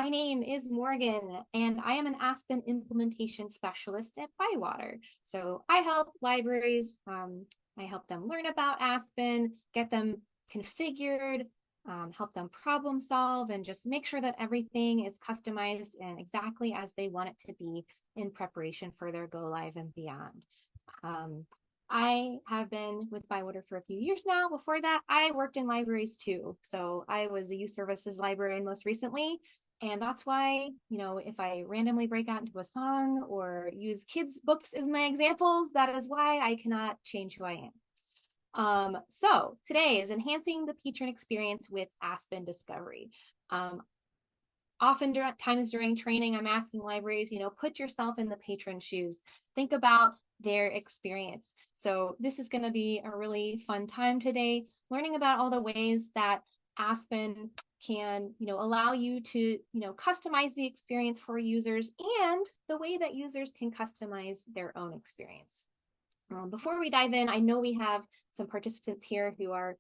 My name is Morgan, and I am an Aspen implementation specialist at Bywater. So I help libraries, I help them learn about Aspen, get them configured, help them problem solve, and just make sure that everything is customized and exactly as they want it to be in preparation for their go live and beyond. I have been with Bywater for a few years now. Before that, I worked in libraries too. So I was a youth services librarian most recently. And that's why, if I randomly break out into a song or use kids' books as my examples, that is why I cannot change who I am. So today is enhancing the patron experience with Aspen Discovery. Oftentimes during training, I'm asking libraries, put yourself in the patron shoes. Think about their experience. So this is going to be a really fun time today, learning about all the ways that Aspen can, allow you to, customize the experience for users and the way that users can customize their own experience. Before we dive in, I know we have some participants here who are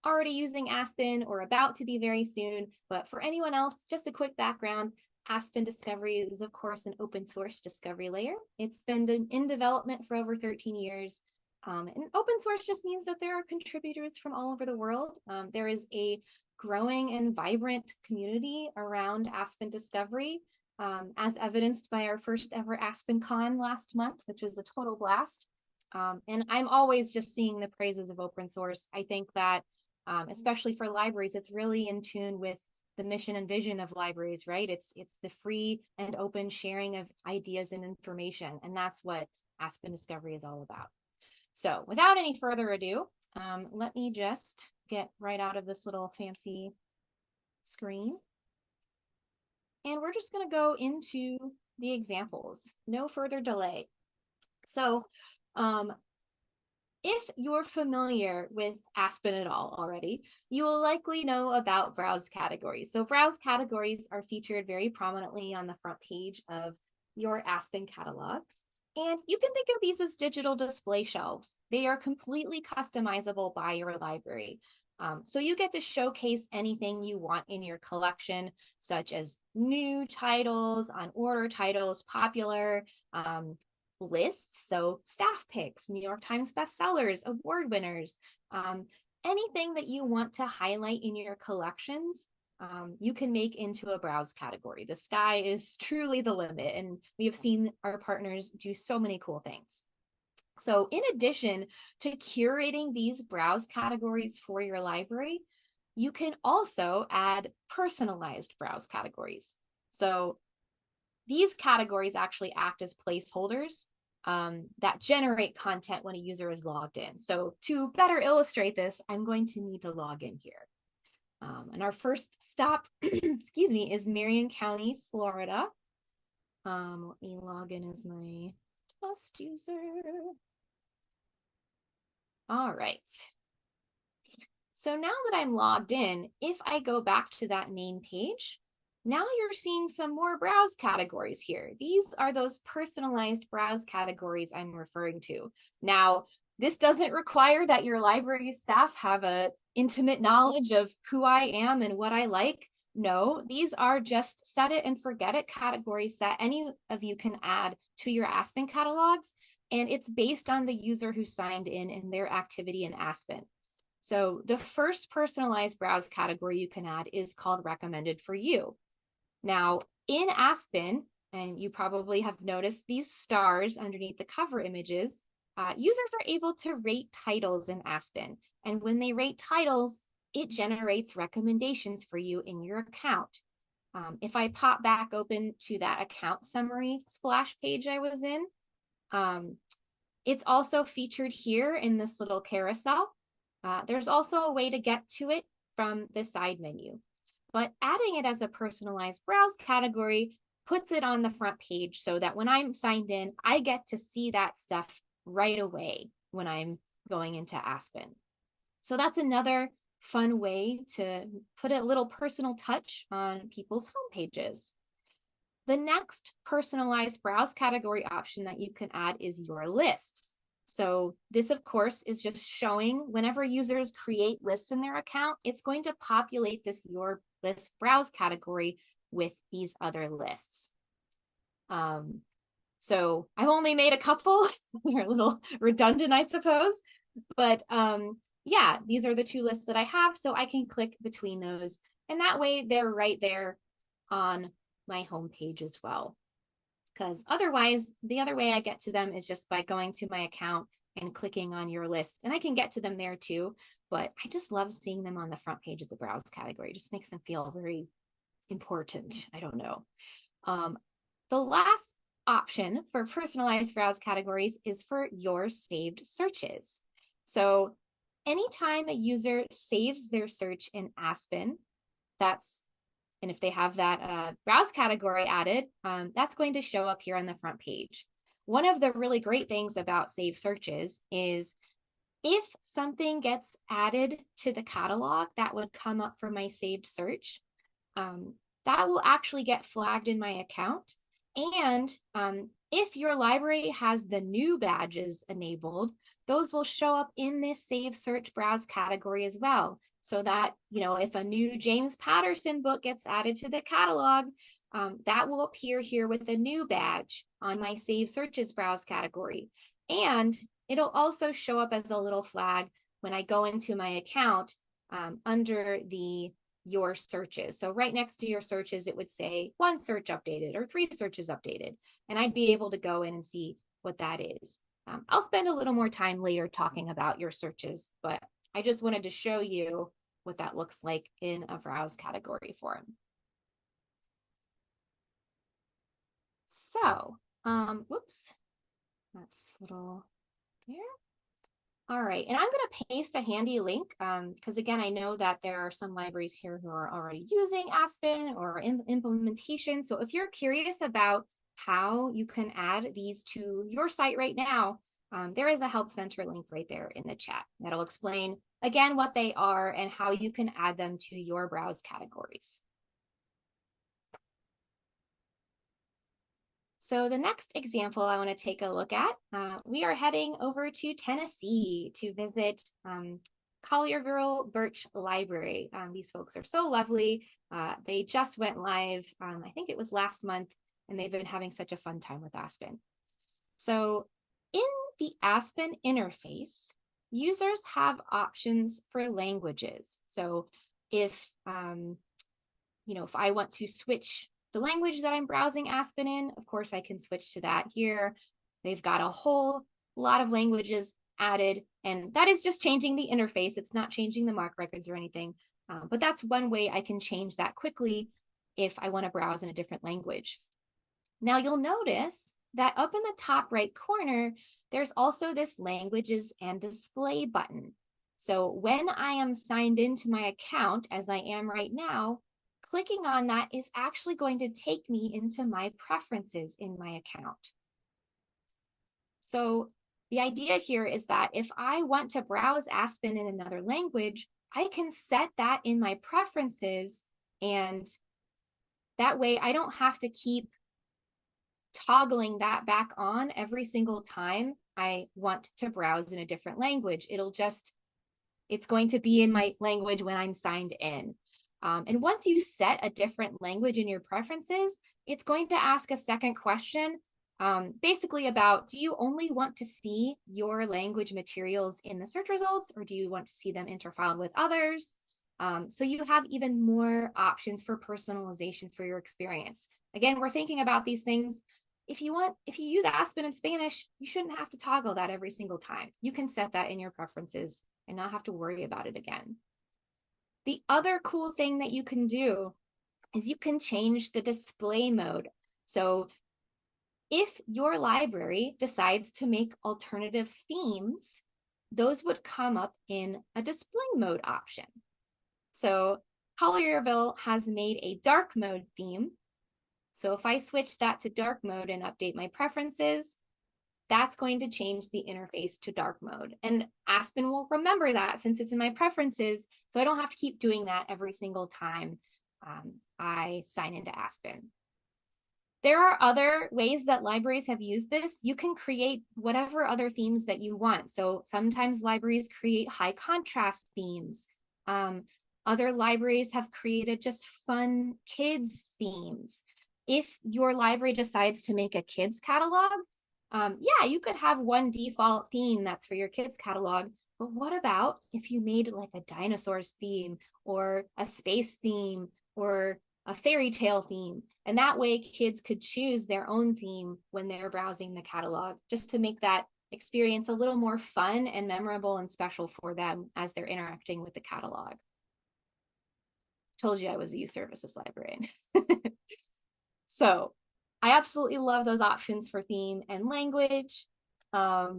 already using Aspen or about to be very soon, but for anyone else, just a quick background. Aspen Discovery is, of course, an open source discovery layer. It's been in development for over 13 years. And open source just means that there are contributors from all over the world. There is a growing and vibrant community around Aspen Discovery, as evidenced by our first ever AspenCon last month, which was a total blast. And I'm always just seeing the praises of open source. I think that, especially for libraries, it's really in tune with the mission and vision of libraries, right? It's the free and open sharing of ideas and information. And that's what Aspen Discovery is all about. So without any further ado, let me just get right out of this little fancy screen. And we're just going to go into the examples. No further delay. So if you're familiar with Aspen at all already, you will likely know about browse categories. So browse categories are featured very prominently on the front page of your Aspen catalogs. And you can think of these as digital display shelves. They are completely customizable by your library. So you get to showcase anything you want in your collection, such as new titles, on order titles, popular lists, so staff picks, New York Times bestsellers, award winners, anything that you want to highlight in your collections, you can make into a browse category. The sky is truly the limit, and we have seen our partners do so many cool things. So in addition to curating these browse categories for your library, you can also add personalized browse categories. So these categories actually act as placeholders that generate content when a user is logged in. So to better illustrate this, I'm going to need to log in here. And our first stop, excuse me, is Marion County, Florida. Let me log in as my test user. All right. So now that I'm logged in, if I go back to that main page, now you're seeing some more browse categories here. These are those personalized browse categories I'm referring to. Now, this doesn't require that your library staff have an intimate knowledge of who I am and what I like. No, these are just set it and forget it categories that any of you can add to your Aspen catalogs. And it's based on the user who signed in and their activity in Aspen. So the first personalized browse category you can add is called recommended for you. Now in Aspen, and you probably have noticed these stars underneath the cover images, users are able to rate titles in Aspen. And when they rate titles, it generates recommendations for you in your account. If I pop back open to that account summary splash page I was in, it's also featured here in this little carousel. There's also a way to get to it from the side menu, but adding it as a personalized browse category puts it on the front page so that when I'm signed in, I get to see that stuff right away when I'm going into Aspen. So that's another fun way to put a little personal touch on people's home pages. The next personalized browse category option that you can add is your lists. So this, of course, is just showing whenever users create lists in their account, it's going to populate this your list browse category with these other lists. So I've only made a couple. They're a little redundant, I suppose. But yeah, these are the two lists that I have. So I can click between those. And that way they're right there on my home page as well. Because otherwise, the other way I get to them is just by going to my account and clicking on your list. And I can get to them there too. But I just love seeing them on the front page of the browse category. It just makes them feel very important. I don't know. The last option for personalized browse categories is for your saved searches. So anytime a user saves their search in Aspen, and if they have that browse category added, that's going to show up here on the front page. One of the really great things about saved searches is if something gets added to the catalog that would come up for my saved search, that will actually get flagged in my account. And if your library has the new badges enabled, those will show up in this Save Search Browse category as well. So that, if a new James Patterson book gets added to the catalog, that will appear here with a new badge on my Save Searches Browse category. And it'll also show up as a little flag when I go into my account under your searches. So right next to your searches, it would say 1 search updated or 3 searches updated. And I'd be able to go in and see what that is. I'll spend a little more time later talking about your searches, but I just wanted to show you what that looks like in a browse category form. So, whoops, that's a little there. All right, and I'm going to paste a handy link because, again, I know that there are some libraries here who are already using Aspen or implementation. So if you're curious about how you can add these to your site right now, there is a Help Center link right there in the chat that'll explain, again, what they are and how you can add them to your browse categories. So the next example I want to take a look at, we are heading over to Tennessee to visit Collierville Birch Library. These folks are so lovely. They just went live, I think it was last month, and they've been having such a fun time with Aspen. So in the Aspen interface, users have options for languages. So if, if I want to switch the language that I'm browsing Aspen in, of course, I can switch to that here. They've got a whole lot of languages added, and that is just changing the interface. It's not changing the MARC records or anything, but that's one way I can change that quickly if I want to browse in a different language. Now you'll notice that up in the top right corner, there's also this Languages and Display button. So when I am signed into my account, as I am right now, clicking on that is actually going to take me into my preferences in my account. So the idea here is that if I want to browse Aspen in another language, I can set that in my preferences, and that way I don't have to keep toggling that back on every single time I want to browse in a different language. It's going to be in my language when I'm signed in. And once you set a different language in your preferences, it's going to ask a second question, basically about, do you only want to see your language materials in the search results, or do you want to see them interfiled with others? So you have even more options for personalization for your experience. Again, we're thinking about these things. If you use Aspen in Spanish, you shouldn't have to toggle that every single time. You can set that in your preferences and not have to worry about it again. The other cool thing that you can do is you can change the display mode. So if your library decides to make alternative themes, those would come up in a display mode option. So Collierville has made a dark mode theme. So if I switch that to dark mode and update my preferences, that's going to change the interface to dark mode. And Aspen will remember that since it's in my preferences, so I don't have to keep doing that every single time I sign into Aspen. There are other ways that libraries have used this. You can create whatever other themes that you want. So sometimes libraries create high contrast themes. Other libraries have created just fun kids themes. If your library decides to make a kids catalog, yeah, you could have one default theme that's for your kids catalog. But what about if you made like a dinosaurs theme or a space theme or a fairy tale theme? And that way kids could choose their own theme when they're browsing the catalog, just to make that experience a little more fun and memorable and special for them as they're interacting with the catalog. Told you I was a youth services librarian. So I absolutely love those options for theme and language. I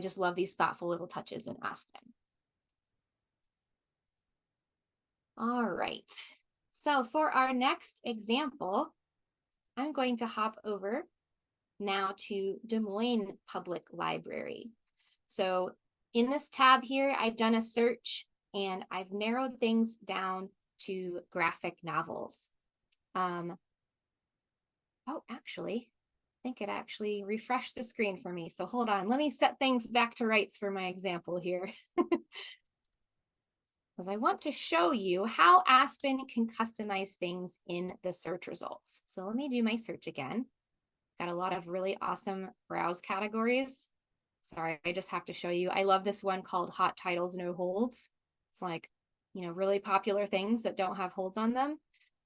just love these thoughtful little touches in Aspen. All right. So for our next example, I'm going to hop over now to Des Moines Public Library. So in this tab here, I've done a search and I've narrowed things down to graphic novels. Oh, actually, I think it actually refreshed the screen for me. So hold on, let me set things back to rights for my example here. Because I want to show you how Aspen can customize things in the search results. So let me do my search again. Got a lot of really awesome browse categories. Sorry, I just have to show you. I love this one called Hot Titles, No Holds. It's like, really popular things that don't have holds on them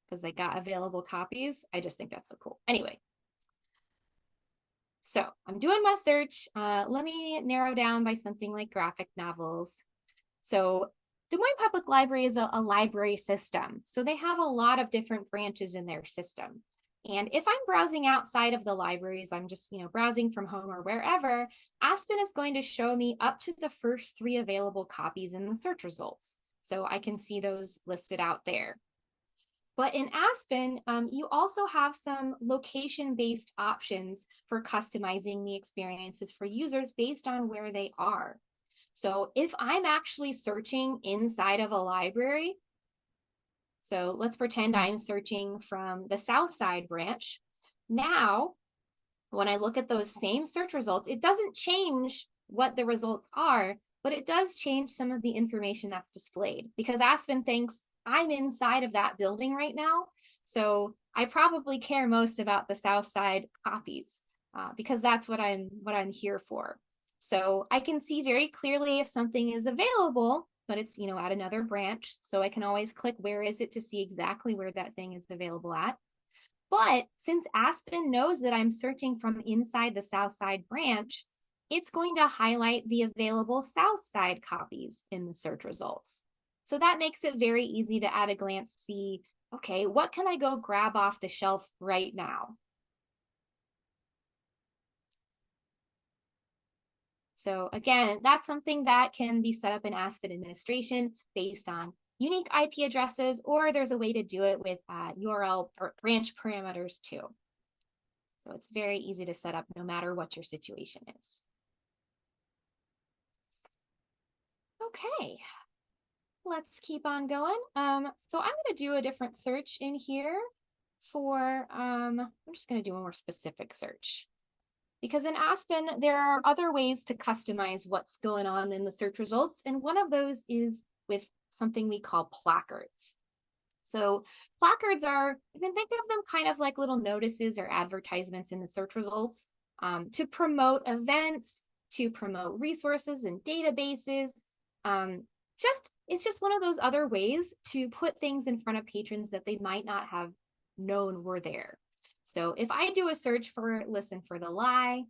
because they got available copies. I just think that's so cool. Anyway, so I'm doing my search. Let me narrow down by something like graphic novels. So Des Moines Public Library is a library system. So they have a lot of different branches in their system. And if I'm browsing outside of the libraries, I'm just, browsing from home or wherever, Aspen is going to show me up to the first 3 available copies in the search results. So I can see those listed out there. But in Aspen, you also have some location-based options for customizing the experiences for users based on where they are. So if I'm actually searching inside of a library, so let's pretend I'm searching from the Southside branch. Now, when I look at those same search results, it doesn't change what the results are, but it does change some of the information that's displayed because Aspen thinks I'm inside of that building right now. So I probably care most about the Southside copies because that's what I'm here for. So I can see very clearly if something is available, but it's, at another branch. So I can always click where is it to see exactly where that thing is available at. But since Aspen knows that I'm searching from inside the Southside branch, it's going to highlight the available Southside copies in the search results. So that makes it very easy to at a glance see, okay, what can I go grab off the shelf right now? So again, that's something that can be set up in Aspen administration based on unique IP addresses, or there's a way to do it with URL or branch parameters too. So it's very easy to set up no matter what your situation is. Okay, let's keep on going. So I'm going to do a different search in here for, I'm just going to do a more specific search. Because in Aspen, there are other ways to customize what's going on in the search results. And one of those is with something we call placards. So placards are, you can think of them kind of like little notices or advertisements in the search results to promote events, to promote resources and databases. It's just one of those other ways to put things in front of patrons that they might not have known were there. So if I do a search for Listen for the Lie,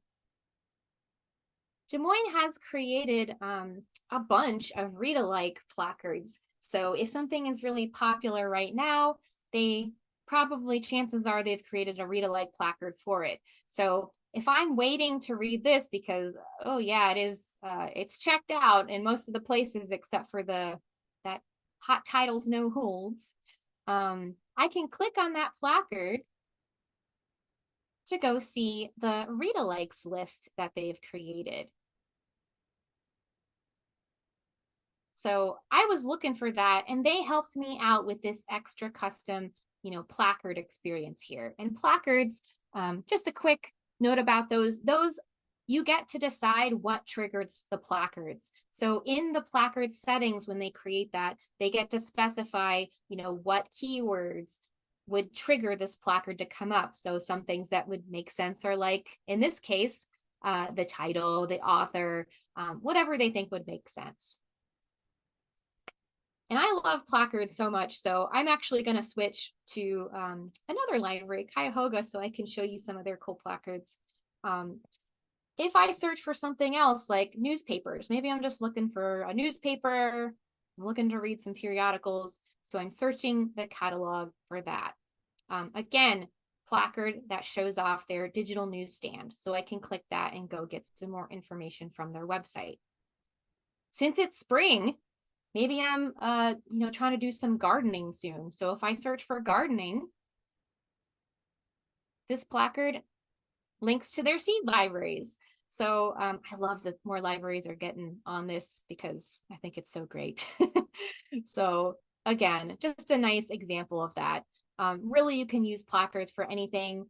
Des Moines has created a bunch of read-alike placards. So if something is really popular right now, they probably, chances are they've created a read-alike placard for it. So if I'm waiting to read this because, oh yeah, it's checked out in most of the places except for that Hot Titles No Holds, I can click on that placard to go see the read-alikes list that they've created. So I was looking for that and they helped me out with this extra custom, placard experience here. And placards, just a quick note about those you get to decide what triggers the placards. So in the placard settings, when they create that, they get to specify, what keywords would trigger this placard to come up. So some things that would make sense are like, in this case, the title, the author, whatever they think would make sense. And I love placards so much, so I'm actually going to switch to another library, Cuyahoga, so I can show you some of their cool placards. If I search for something else like newspapers, maybe I'm just looking for a newspaper, I'm looking to read some periodicals, so I'm searching the catalog for that. Again, placard that shows off their digital newsstand, so I can click that and go get some more information from their website. Since it's spring, maybe I'm trying to do some gardening soon. So if I search for gardening, this placard links to their seed libraries. So I love that more libraries are getting on this because I think it's so great. So again, just a nice example of that. Really, you can use placards for anything.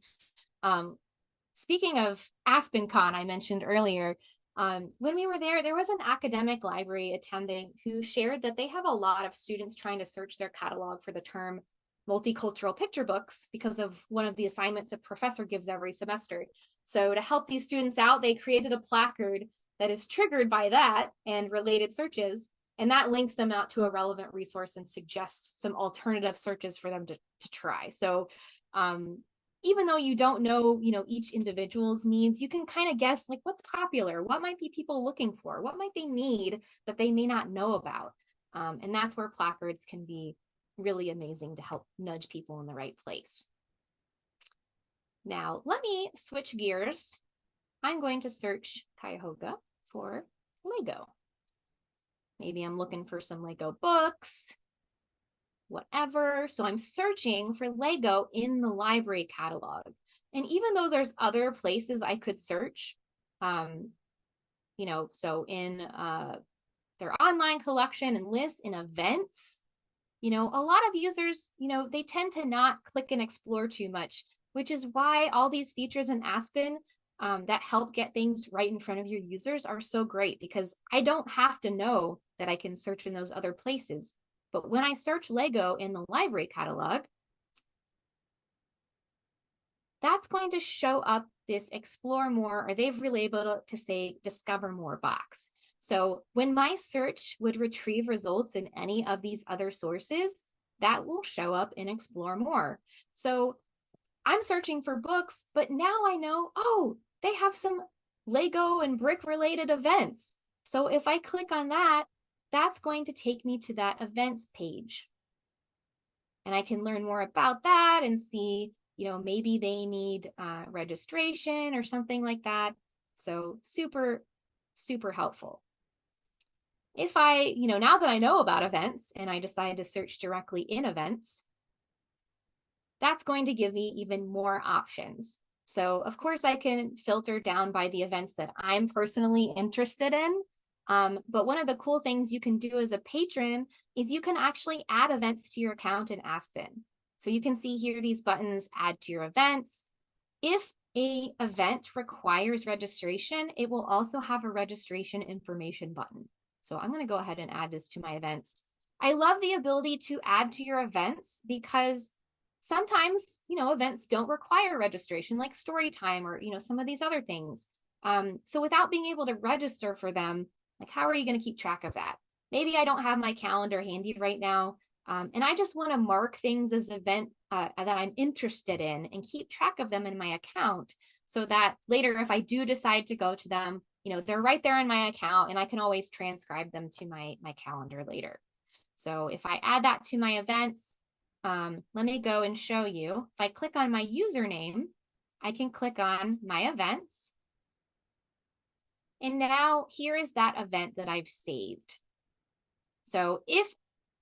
Speaking of AspenCon, I mentioned earlier, when we were there was an academic library attendant who shared that they have a lot of students trying to search their catalog for the term multicultural picture books because of one of the assignments a professor gives every semester. So to help these students out, they created a placard that is triggered by that and related searches, and that links them out to a relevant resource and suggests some alternative searches for them to try. So even though you don't know, each individual's needs, you can kind of guess like what's popular, what might be people looking for, what might they need that they may not know about. And that's where placards can be really amazing to help nudge people in the right place. Now, let me switch gears. I'm going to search Cuyahoga for Lego. Maybe I'm looking for some Lego books, whatever. So I'm searching for Lego in the library catalog. And even though there's other places I could search, so in their online collection and lists, in events, a lot of users, they tend to not click and explore too much, which is why all these features in Aspen that help get things right in front of your users are so great, because I don't have to know that I can search in those other places. But when I search Lego in the library catalog, that's going to show up this explore more, or they've relabeled it to say discover more box. So when my search would retrieve results in any of these other sources, that will show up in explore more. So I'm searching for books, but now I know, oh, they have some Lego and brick related events. So if I click on that, that's going to take me to that events page. And I can learn more about that and see, maybe they need registration or something like that. So super, super helpful. If I, now that I know about events and I decide to search directly in events, that's going to give me even more options. So of course I can filter down by the events that I'm personally interested in. But one of the cool things you can do as a patron is you can actually add events to your account in Aspen. So you can see here these buttons, add to your events. If an event requires registration, it will also have a registration information button. So I'm going to go ahead and add this to my events. I love the ability to add to your events because sometimes, events don't require registration, like story time or, some of these other things. So without being able to register for them, like, how are you going to keep track of that? Maybe I don't have my calendar handy right now, and I just want to mark things as event that I'm interested in and keep track of them in my account so that later, if I do decide to go to them, they're right there in my account and I can always transcribe them to my calendar later. So if I add that to my events, let me go and show you. If I click on my username, I can click on my events. And now here is that event that I've saved. So if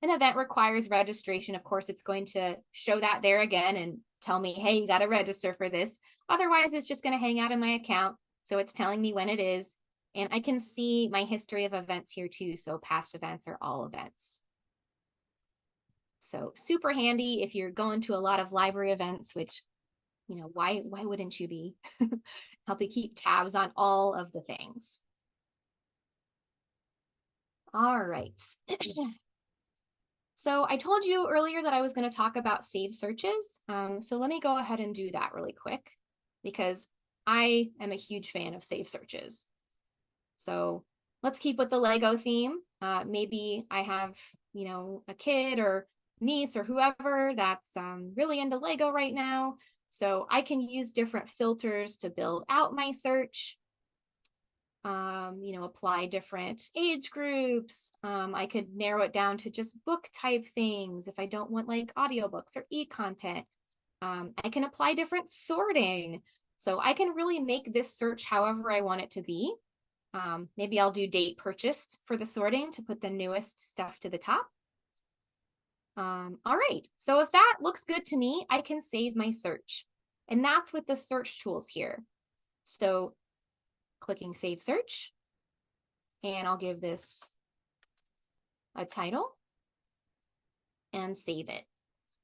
an event requires registration, of course, it's going to show that there again and tell me, hey, you got to register for this. Otherwise, it's just going to hang out in my account. So it's telling me when it is. And I can see my history of events here too. So past events are all events. So super handy if you're going to a lot of library events, which why wouldn't you be? Help you keep tabs on all of the things. All right. So I told you earlier that I was going to talk about saved searches. So let me go ahead and do that really quick because I am a huge fan of saved searches. So let's keep with the Lego theme. Maybe I have, a kid or niece or whoever that's really into Lego right now. So I can use different filters to build out my search. Apply different age groups. I could narrow it down to just book type things if I don't want like audiobooks or e-content. I can apply different sorting. So I can really make this search however I want it to be. Maybe I'll do date purchased for the sorting to put the newest stuff to the top. All right, so if that looks good to me, I can save my search. And that's with the search tools here. So clicking Save Search, and I'll give this a title and save it.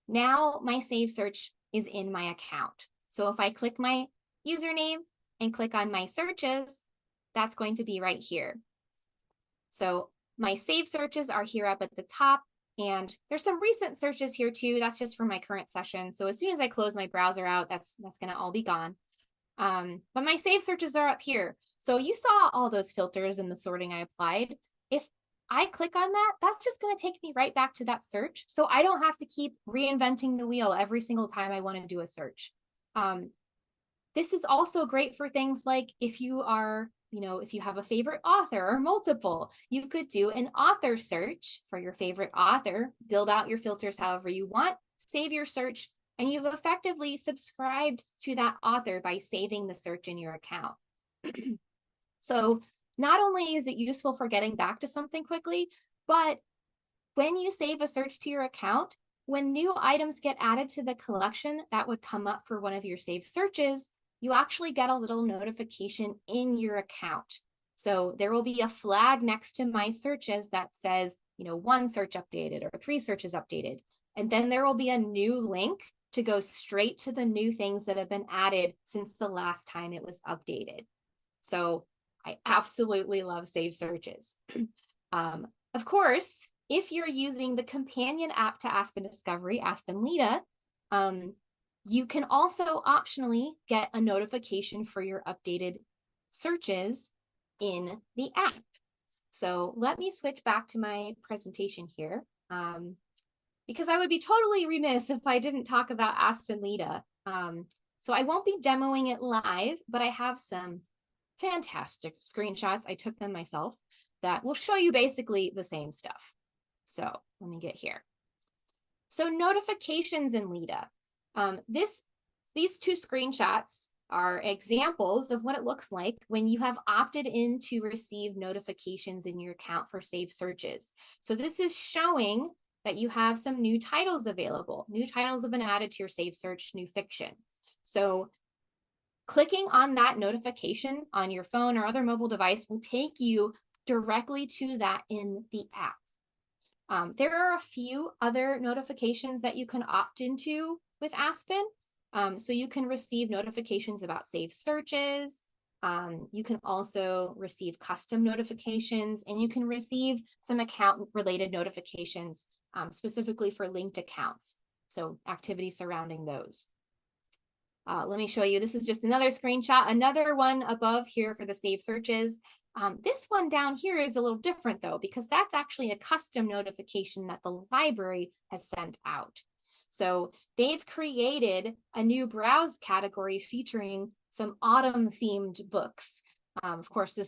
Now my Save Search is in my account. So if I click my username and click on my searches, that's going to be right here. So my Save Searches are here up at the top, and there's some recent searches here too. That's just for my current session. So as soon as I close my browser out, that's gonna all be gone. But my Save Searches are up here. So you saw all those filters and the sorting I applied. If I click on that, that's just going to take me right back to that search. So I don't have to keep reinventing the wheel every single time I want to do a search. This is also great for things like if you are, if you have a favorite author or multiple, you could do an author search for your favorite author, build out your filters however you want, save your search, and you've effectively subscribed to that author by saving the search in your account. So not only is it useful for getting back to something quickly, but when you save a search to your account, when new items get added to the collection that would come up for one of your saved searches, you actually get a little notification in your account. So there will be a flag next to my searches that says, 1 search updated or 3 searches updated. And then there will be a new link to go straight to the new things that have been added since the last time it was updated. So I absolutely love saved searches. Of course, if you're using the companion app to Aspen Discovery, Aspen LiDA, you can also optionally get a notification for your updated searches in the app. So let me switch back to my presentation here, because I would be totally remiss if I didn't talk about Aspen LiDA. So I won't be demoing it live, but I have some fantastic screenshots. I took them myself that will show you basically the same stuff. So let me get here. So notifications in LiDA. These 2 screenshots are examples of what it looks like when you have opted in to receive notifications in your account for saved searches. So this is showing that you have some new titles available. New titles have been added to your saved search, new fiction. So clicking on that notification on your phone or other mobile device will take you directly to that in the app. There are a few other notifications that you can opt into with Aspen. So you can receive notifications about saved searches. You can also receive custom notifications, and you can receive some account-related notifications specifically for linked accounts. So activities surrounding those. Let me show you. This is just another screenshot, another one above here for the saved searches. This one down here is a little different though, because that's actually a custom notification that the library has sent out. So they've created a new browse category featuring some autumn themed books. Of course,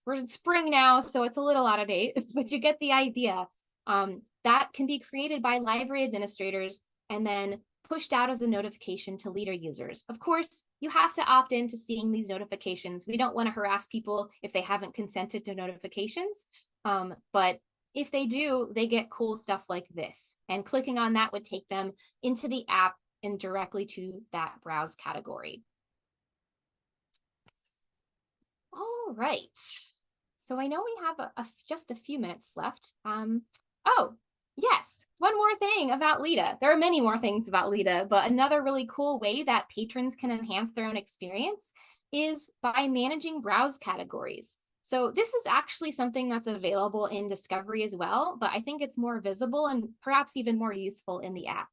we're in spring now, so it's a little out of date, but you get the idea. That can be created by library administrators and then pushed out as a notification to LiDA users. Of course, you have to opt in to seeing these notifications. We don't want to harass people if they haven't consented to notifications, but if they do, they get cool stuff like this. And clicking on that would take them into the app and directly to that browse category. All right. So I know we have just a few minutes left. Oh, Yes, one more thing about LiDA. There are many more things about LiDA, but another really cool way that patrons can enhance their own experience is by managing browse categories. So this is actually something that's available in Discovery as well, but I think it's more visible and perhaps even more useful in the app.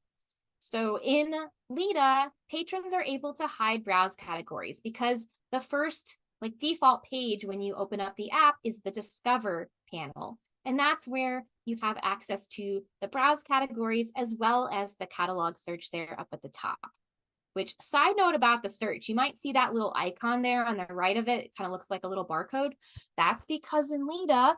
So in LiDA, patrons are able to hide browse categories because the first default page when you open up the app is the Discover panel. And that's where you have access to the browse categories as well as the catalog search there up at the top. Which, side note about the search, you might see that little icon there on the right of it. It kind of looks like a little barcode. That's because in LiDA,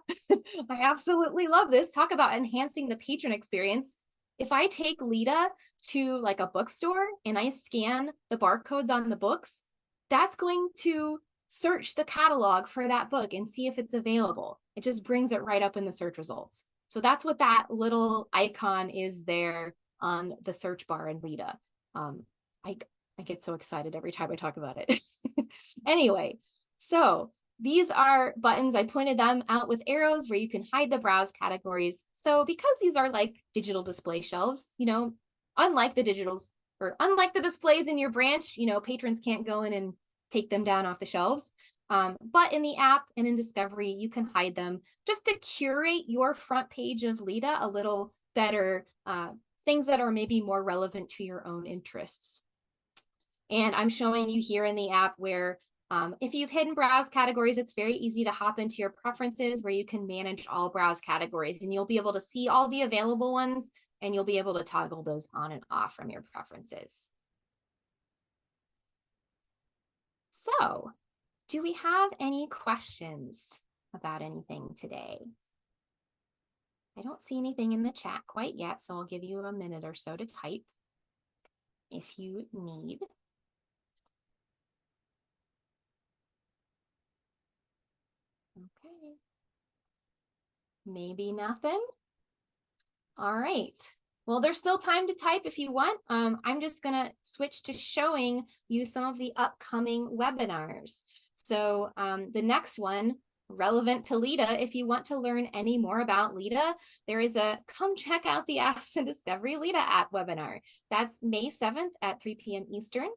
I absolutely love this. Talk about enhancing the patron experience. If I take LiDA to like a bookstore and I scan the barcodes on the books, that's going to search the catalog for that book and see if it's available. It just brings it right up in the search results. So that's what that little icon is there on the search bar in LiDA. I get so excited every time I talk about it. Anyway, so these are buttons. I pointed them out with arrows where you can hide the browse categories. So because these are like digital display shelves, unlike the digitals or unlike the displays in your branch, patrons can't go in and take them down off the shelves. But in the app and in Discovery, you can hide them just to curate your front page of LiDA a little better, things that are maybe more relevant to your own interests. And I'm showing you here in the app where if you've hidden browse categories, it's very easy to hop into your preferences where you can manage all browse categories and you'll be able to see all the available ones and you'll be able to toggle those on and off from your preferences. So, do we have any questions about anything today? I don't see anything in the chat quite yet, so I'll give you a minute or so to type if you need. Okay. Maybe nothing. All right. Well, there's still time to type if you want. I'm just going to switch to showing you some of the upcoming webinars. So the next one, relevant to LiDA, if you want to learn any more about LiDA, there is a come check out the Aspen Discovery LiDA app webinar. That's May 7th at 3 p.m. Eastern.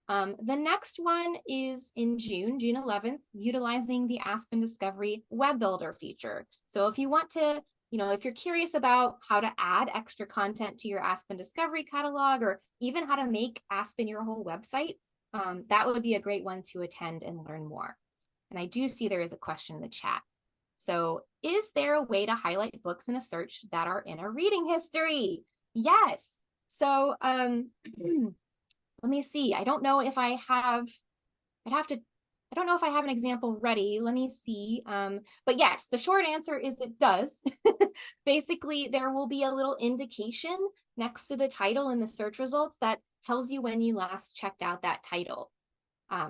The next one is in June 11th, utilizing the Aspen Discovery Web Builder feature. So if you want to, if you're curious about how to add extra content to your Aspen Discovery catalog, or even how to make Aspen your whole website, that would be a great one to attend and learn more. And I do see there is a question in the chat. So is there a way to highlight books in a search that are in a reading history? Yes. So let me see. I don't know if I have, I don't know if I have an example ready. Let me see. But yes, the short answer is it does. Basically, there will be a little indication next to the title in the search results that tells you when you last checked out that title.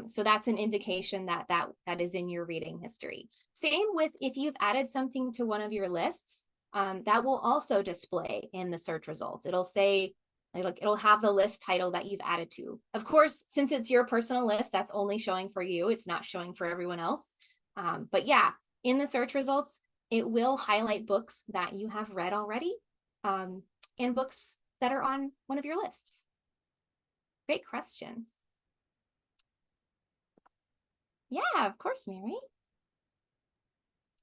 So that's an indication that is in your reading history. Same with if you've added something to one of your lists, that will also display in the search results. It'll say, it'll have the list title that you've added to. Of course, since it's your personal list, that's only showing for you. It's not showing for everyone else. But yeah, in the search results, it will highlight books that you have read already, and books that are on one of your lists. Great question. Yeah, of course, Mary.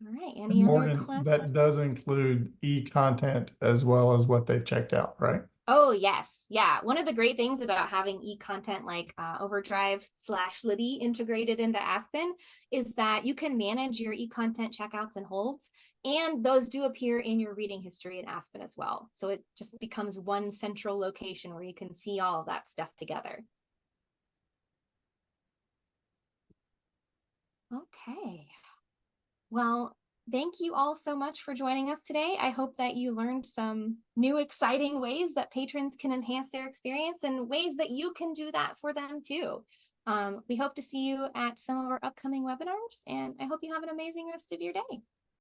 All right, any other questions? That does include e-content as well as what they've checked out, right? Oh, yes. Yeah. One of the great things about having e-content like Overdrive/LiDA integrated into Aspen is that you can manage your e-content checkouts and holds, and those do appear in your reading history in Aspen as well. So it just becomes one central location where you can see all of that stuff together. Okay. Well, thank you all so much for joining us today. I hope that you learned some new exciting ways that patrons can enhance their experience and ways that you can do that for them too. We hope to see you at some of our upcoming webinars, and I hope you have an amazing rest of your day.